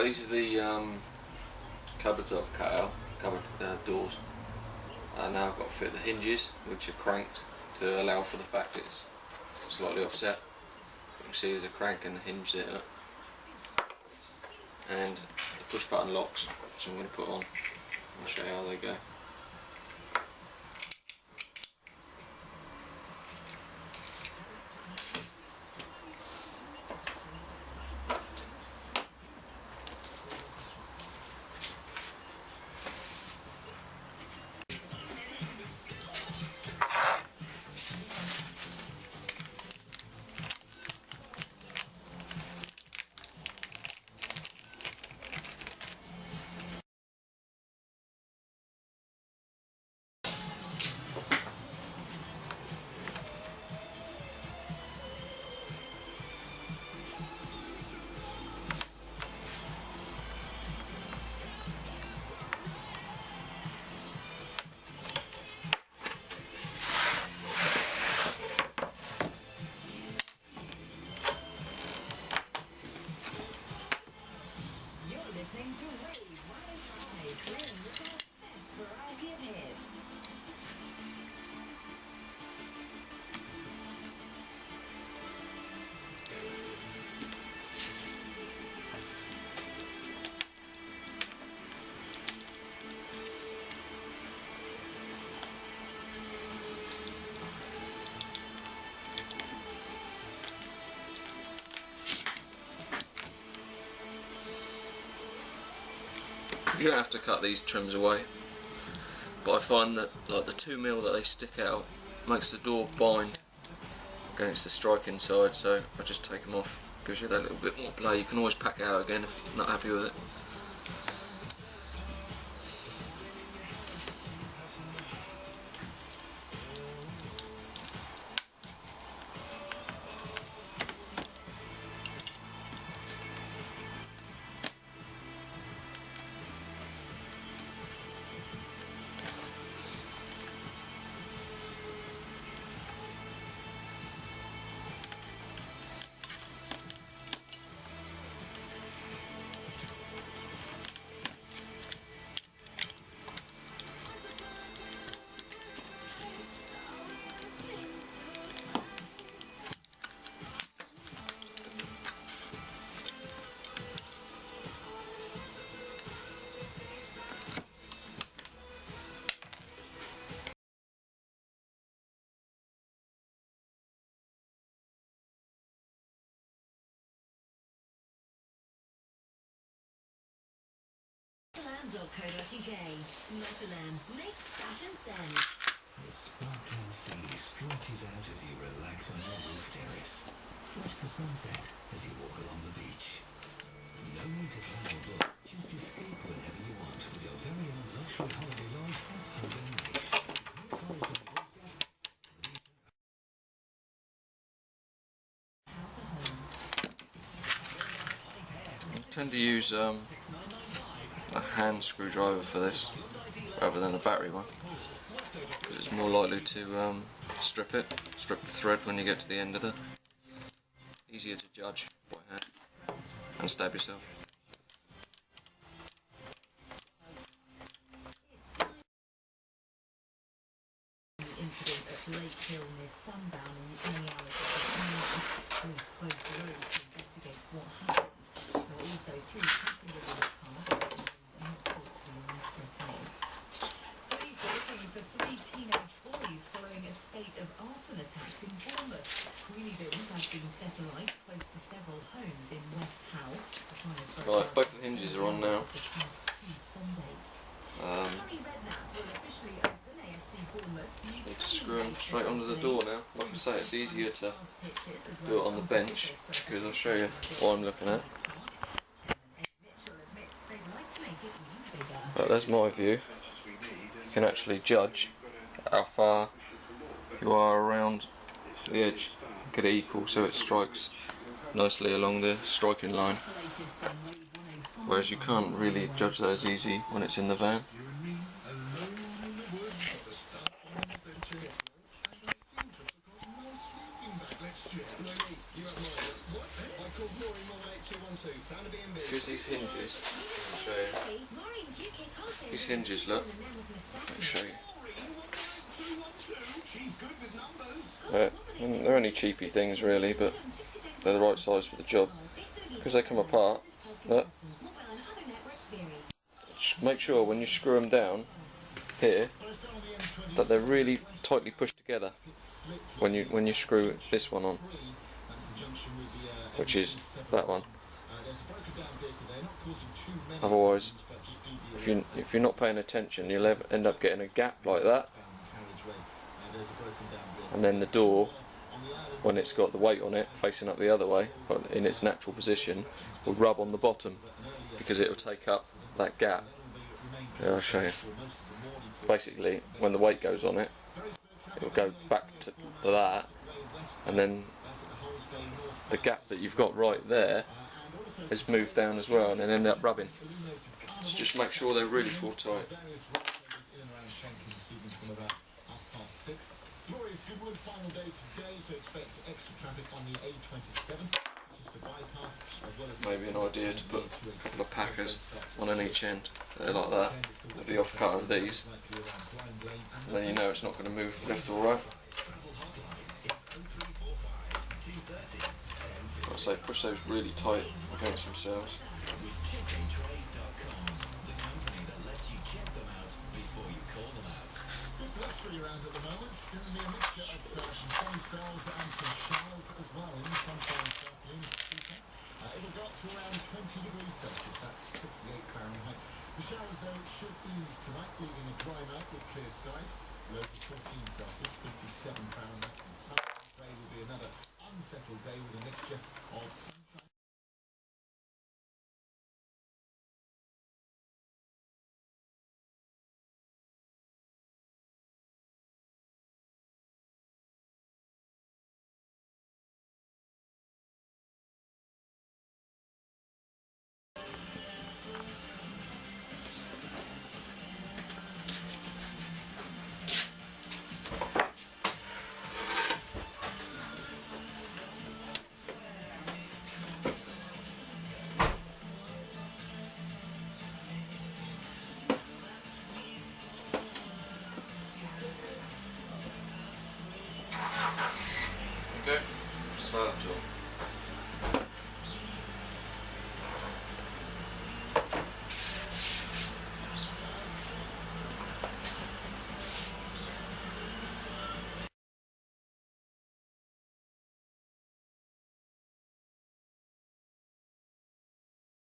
these are the cupboards that I've cut out, cupboard doors. Now I've got to fit the hinges, which are cranked to allow for the fact it's slightly offset. You can see there's a crank and a hinge there. And the push button locks, which I'm going to put on. I'll show you how they go. You don't have to cut these trims away, but I find that like the 2mm that they stick out makes the door bind against the striking side, so I just take them off. Gives you that little bit more play. You can always pack it out again if you're not happy with it. Troubleshooting. Matalan makes fashion sense. The sparkling sea stretches out as you relax on your roof terrace. Watch the sunset as you walk along the beach. No need to plan or book, just escape whenever you want with your very own luxury holiday lodge at Home Beach. I tend to use a hand screwdriver for this rather than a battery one, because it's more likely to strip the thread when you get to the end of it. Easier to judge by hand and stab yourself. Incident at Lake Hill near sundown in the early hours of this morning. Police closed the road to investigate what happened. There were also 3 passengers in the car, but the injuries are not thought to be life-threatening. Police are looking for 3 teenage boys following a spate of arson attacks in Bournemouth. Wheelie bins have been set alight close to several homes in West Howe. Right, both the hinges are on now. Need to screw them straight onto the door now. Like I say, it's easier to do it on the bench, because I'll show you what I'm looking at. Right, there's my view. You can actually judge how far you are around the edge. Get it equal so it strikes nicely along the striking line. Whereas you can't really judge that as easy when it's in the van. Because these hinges hinges. I'll show you. These hinges, look. I'll show you. They're only cheapy things really, but they're the right size for the job. Because they come apart, look. Just make sure when you screw them down here that they're really tightly pushed together when you screw this one on, which is that one. Otherwise, if you're not paying attention, you'll end up getting a gap like that, and then the door, when it's got the weight on it facing up the other way, but in its natural position, will rub on the bottom because it will take up that gap. Yeah, I'll show you. Basically, when the weight goes on it, it will go back to that, and then the gap that you've got right there has moved down as well, and then end up rubbing. So just make sure they're really full tight. Glorious Goodwood, final day today, so expect extra traffic on the A27, just a bypass, as well as maybe an idea to put a couple of packers on an each end. They're like that, with the off cut of these, and then you know it's not going to move left or right. Like I say, push those really tight against themselves. blustery around at the moment. It's going to be a mixture of some sunny spells and some showers as well in sunshine this afternoon. It'll go up to around 20 degrees Celsius, that's 68 Fahrenheit. The showers though should ease tonight, leaving a dry night with clear skies. Lows of 14 Celsius, 57 Fahrenheit. And Sunday will be another unsettled day with a mixture of sunshine. Okay, that's all.